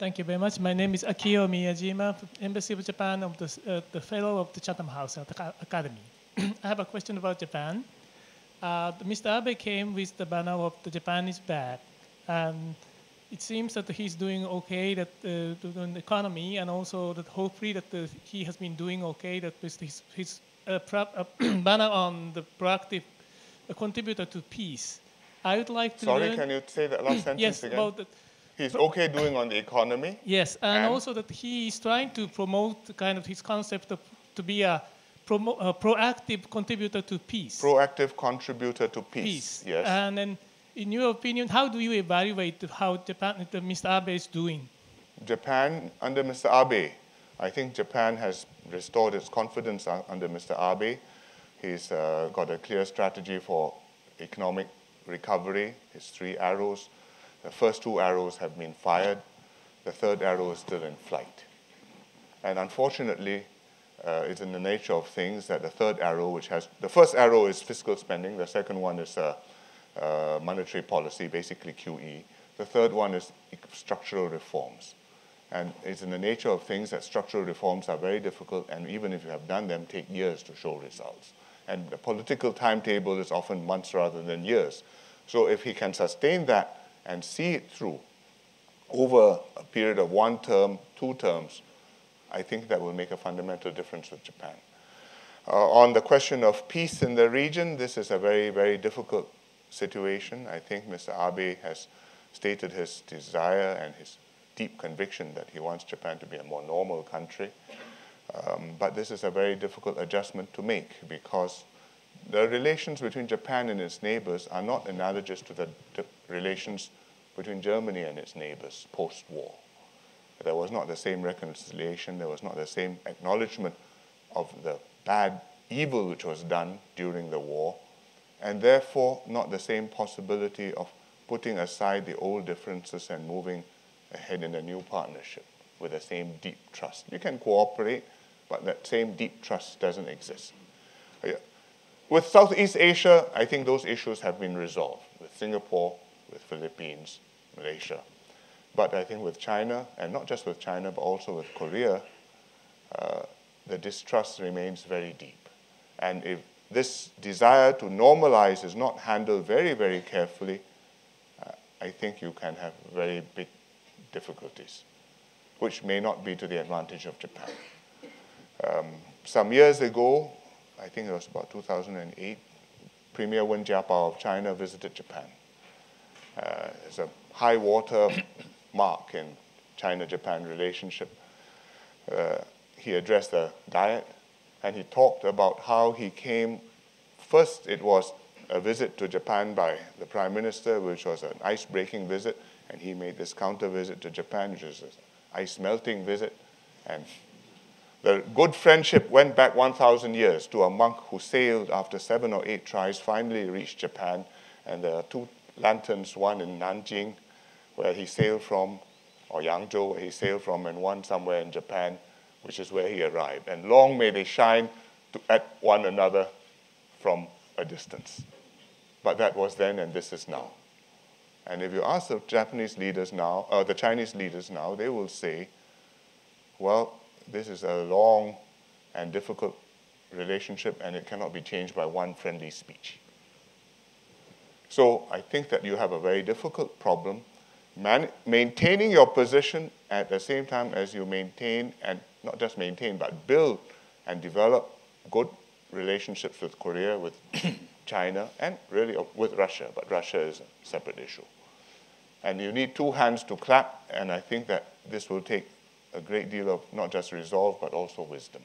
Thank you very much. My name is Akio Miyajima, Embassy of Japan, of the Fellow of the Chatham House at the Academy. I have a question about Japan. Mr. Abe came with the banner of the Japan is back, and it seems that he's doing okay that the economy, and also that hopefully that he has been doing okay that with his banner on the proactive contributor to peace. I would like to Sorry, learn, can you say that last sentence yes, again? about the, He's okay doing on the economy? yes, and also that he is trying to promote kind of his concept of to be a proactive contributor to peace. Proactive contributor to peace. Yes. And then, in your opinion, how do you evaluate how Japan, Mr. Abe is doing? Japan, under Mr. Abe, I think Japan has restored its confidence under Mr. Abe. He's got a clear strategy for economic recovery, his 3 arrows. The first 2 arrows have been fired. The third arrow is still in flight. And unfortunately, it's in the nature of things that the third arrow, the first arrow is fiscal spending, the second one is monetary policy, basically QE. The third one is structural reforms. And it's in the nature of things that structural reforms are very difficult, and even if you have done them, take years to show results. And the political timetable is often months rather than years. So if he can sustain that and see it through over a period of 1 term, 2 terms, I think that will make a fundamental difference with Japan. On the question of peace in the region, this is a very, very difficult situation. I think Mr. Abe has stated his desire and his deep conviction that he wants Japan to be a more normal country. But this is a very difficult adjustment to make because the relations between Japan and its neighbors are not analogous to the relations between Germany and its neighbors post-war. There was not the same reconciliation, there was not the same acknowledgement of the bad evil which was done during the war, and therefore not the same possibility of putting aside the old differences and moving ahead in a new partnership with the same deep trust. You can cooperate, but that same deep trust doesn't exist. With Southeast Asia, I think those issues have been resolved, with Singapore, with Philippines, Malaysia. But I think with China, and not just with China, but also with Korea, the distrust remains very deep. And if this desire to normalize is not handled very, very carefully, I think you can have very big difficulties, which may not be to the advantage of Japan. Some years ago, I think it was about 2008, Premier Wen Jiabao of China visited Japan. It's a high water mark in China-Japan relationship. He addressed the Diet, and he talked about how he came. First, it was a visit to Japan by the Prime Minister, which was an ice-breaking visit, and he made this counter-visit to Japan, which was an ice-melting visit. And the good friendship went back 1,000 years to a monk who sailed after 7 or 8 tries, finally reached Japan, and there are 2 lanterns, one in Nanjing, where he sailed from, or Yangzhou, where he sailed from, and one somewhere in Japan, which is where he arrived. And long may they shine at one another from a distance. But that was then, and this is now. And if you ask the Japanese leaders now, or the Chinese leaders now, they will say, well, this is a long and difficult relationship, and it cannot be changed by one friendly speech. So I think that you have a very difficult problem maintaining your position at the same time as you maintain, and not just maintain, but build and develop good relationships with Korea, with China, and really with Russia, but Russia is a separate issue. And you need 2 hands to clap, and I think that this will take a great deal of not just resolve, but also wisdom.